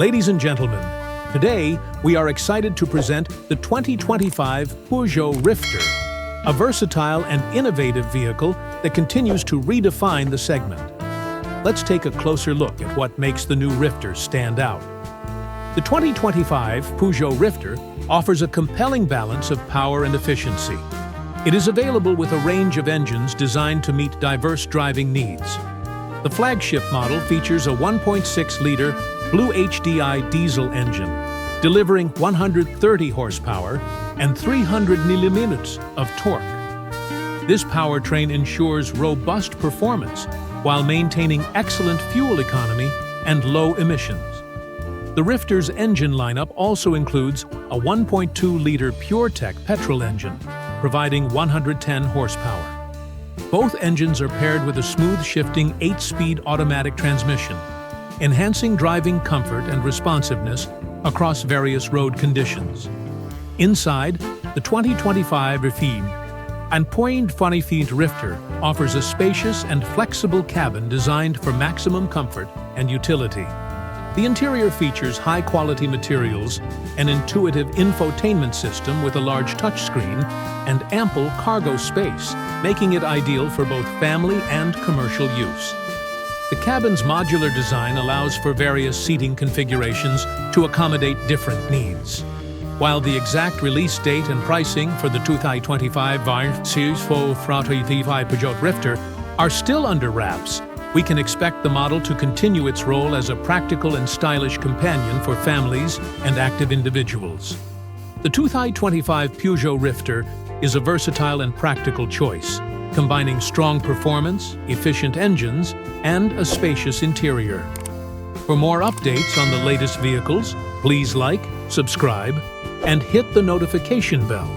Ladies and gentlemen, today we are excited to present the 2025 Peugeot Rifter, a versatile and innovative vehicle that continues to redefine the segment. Let's take a closer look at what makes the new Rifter stand out. The 2025 Peugeot Rifter offers a compelling balance of power and efficiency. It is available with a range of engines designed to meet diverse driving needs. The flagship model features a 1.6-liter Blue HDI diesel engine, delivering 130 horsepower and 300 Nm of torque. This powertrain ensures robust performance while maintaining excellent fuel economy and low emissions. The Rifter's engine lineup also includes a 1.2-liter PureTech petrol engine, providing 110 horsepower. Both engines are paired with a smooth-shifting 8-speed automatic transmission, enhancing driving comfort and responsiveness across various road conditions. Inside, the 2025 Puegeot Rifter offers a spacious and flexible cabin designed for maximum comfort and utility. The interior features high-quality materials, an intuitive infotainment system with a large touchscreen, and ample cargo space, making it ideal for both family and commercial use. The cabin's modular design allows for various seating configurations to accommodate different needs. While the exact release date and pricing for the 2025 Peugeot Rifter are still under wraps, we can expect the model to continue its role as a practical and stylish companion for families and active individuals. The 2025 Peugeot Rifter is a versatile and practical choice, combining strong performance, efficient engines, and a spacious interior. For more updates on the latest vehicles, please like, subscribe, and hit the notification bell.